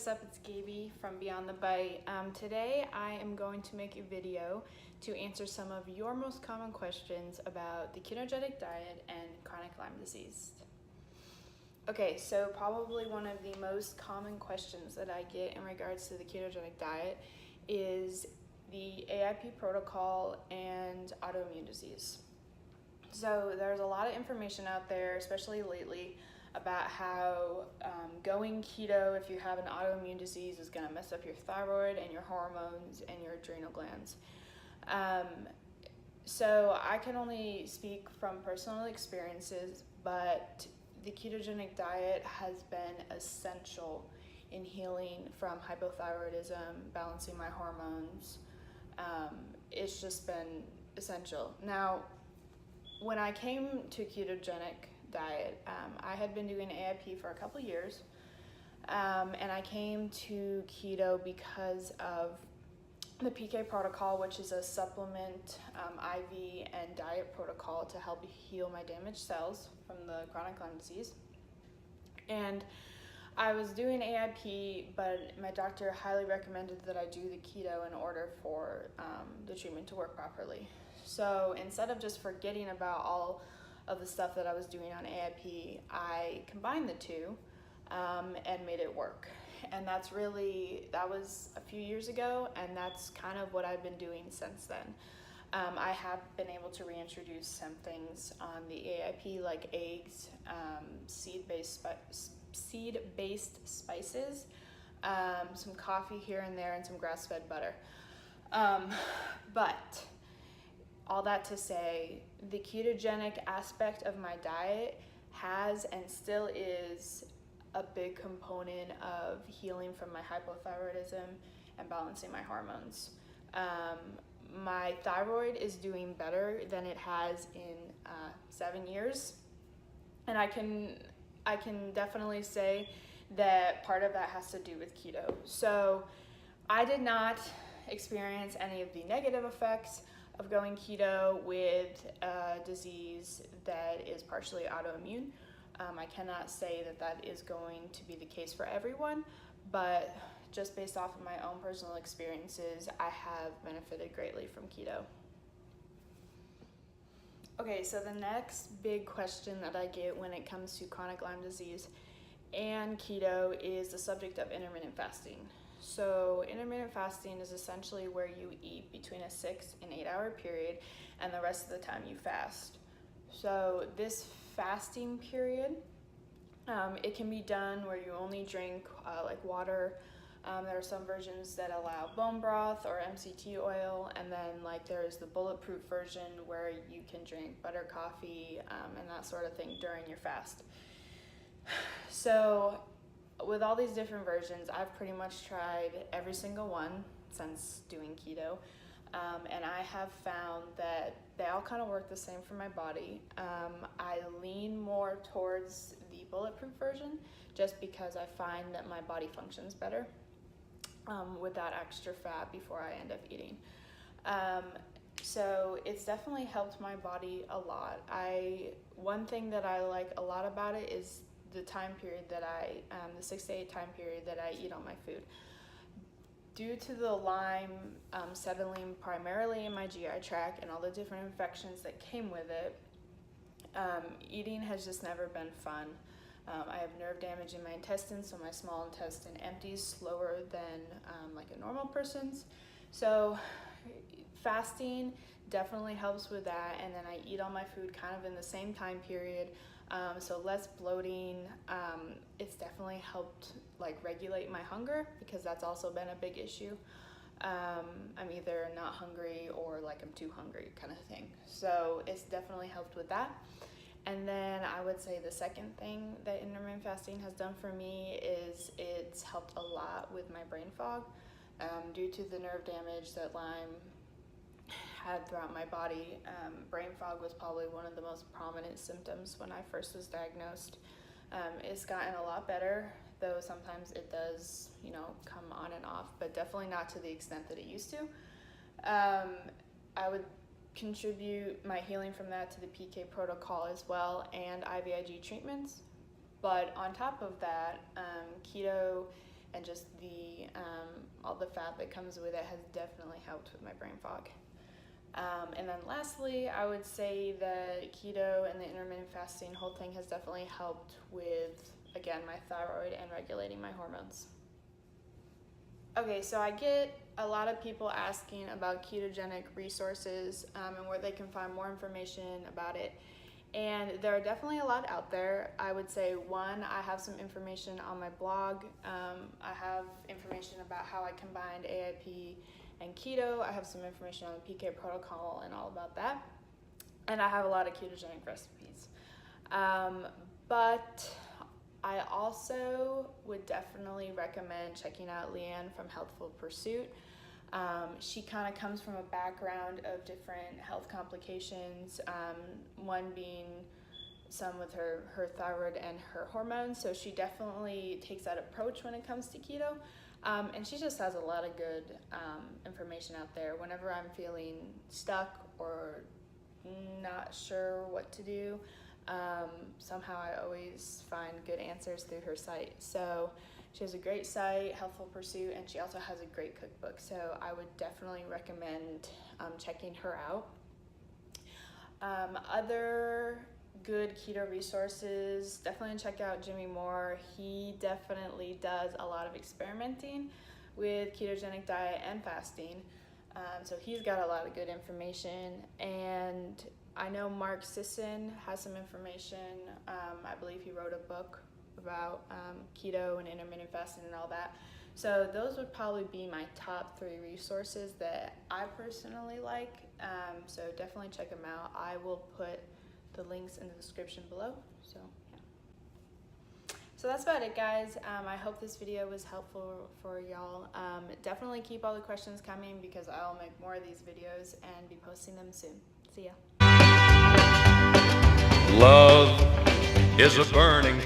what's up? It's Gaby from Beyond the Bite. Today I am going to make a video to answer some of your most common questions about the ketogenic diet and chronic Lyme disease. Okay, so probably one of the most common questions that I get in regards to the ketogenic diet is the AIP protocol and autoimmune disease. So there's a lot of information out there, especially lately, about how going keto if you have an autoimmune disease is going to mess up your thyroid and your hormones and your adrenal glands. So I can only speak from personal experiences, but the ketogenic diet has been essential in healing from hypothyroidism, balancing my hormones. It's just been essential. Now, when I came to ketogenic diet, I had been doing AIP for a couple years, and I came to keto because of the PK protocol, which is a supplement, IV and diet protocol to help heal my damaged cells from the chronic Lyme disease. And I was doing AIP, but my doctor highly recommended that I do the keto in order for the treatment to work properly. So instead of just forgetting about all of the stuff that I was doing on AIP, I combined the two and made it work. And that was a few years ago, and that's kind of what I've been doing since then. I have been able to reintroduce some things on the AIP like eggs, seed-based spices, some coffee here and there, and some grass-fed butter. But all that to say, the ketogenic aspect of my diet has and still is a big component of healing from my hypothyroidism and balancing my hormones. My thyroid is doing better than it has in 7 years, and I can definitely say that part of that has to do with keto. So I did not experience any of the negative effects of going keto with a disease that is partially autoimmune. I cannot say that that is going to be the case for everyone, but just based off of my own personal experiences, I have benefited greatly from keto. Okay, so the next big question that I get when it comes to chronic Lyme disease and keto is the subject of intermittent fasting. So intermittent fasting is essentially where you eat between a 6 and 8 hour period and the rest of the time you fast. So this fasting period, it can be done where you only drink like water. There are some versions that allow bone broth or MCT oil, and then like there's the bulletproof version where you can drink butter coffee and that sort of thing during your fast. So with all these different versions, I've pretty much tried every single one since doing keto, and I have found that they all kind of work the same for my body. I lean more towards the bulletproof version just because I find that my body functions better with that extra fat before I end up eating. So it's definitely helped my body a lot. One thing that I like a lot about it is the time period that the 6 to 8 time period that I eat all my food. Due to the Lyme settling primarily in my GI tract and all the different infections that came with it, eating has just never been fun. I have nerve damage in my intestines, so my small intestine empties slower than like a normal person's. So fasting definitely helps with that, and then I eat all my food kind of in the same time period. So less bloating. It's definitely helped like regulate my hunger because that's also been a big issue. I'm either not hungry or like I'm too hungry kind of thing. So it's definitely helped with that. And then I would say the second thing that intermittent fasting has done for me is it's helped a lot with my brain fog. Due to the nerve damage that Lyme had throughout my body, brain fog was probably one of the most prominent symptoms when I first was diagnosed. It's gotten a lot better, though sometimes it does, come on and off, but definitely not to the extent that it used to. I would contribute my healing from that to the PK protocol as well and IVIG treatments. But on top of that, keto and just all the fat that comes with it has definitely helped with my brain fog. And then lastly, I would say the keto and the intermittent fasting whole thing has definitely helped with, again, my thyroid and regulating my hormones. Okay, so I get a lot of people asking about ketogenic resources and where they can find more information about it. And there are definitely a lot out there. I would say, one, I have some information on my blog. I have information about how I combined AIP and keto. I have some information on the PK protocol and all about that. And I have a lot of ketogenic recipes. But I also would definitely recommend checking out Leanne from Healthful Pursuit. She kind of comes from a background of different health complications, one being some with her thyroid and her hormones. So she definitely takes that approach when it comes to keto. And she just has a lot of good information out there. Whenever I'm feeling stuck or not sure what to do, somehow I always find good answers through her site. So she has a great site, Healthful Pursuit, and she also has a great cookbook. So I would definitely recommend checking her out. Other good keto resources, definitely check out Jimmy Moore. He definitely does a lot of experimenting with ketogenic diet and fasting. So he's got a lot of good information. And I know Mark Sisson has some information. I believe he wrote a book about keto and intermittent fasting and all that. So those would probably be my top 3 resources that I personally like. So definitely check them out. I will put the links in the description below. So yeah. So that's about it, guys. I hope this video was helpful for y'all. Definitely keep all the questions coming because I'll make more of these videos and be posting them soon. See ya. Love is a burning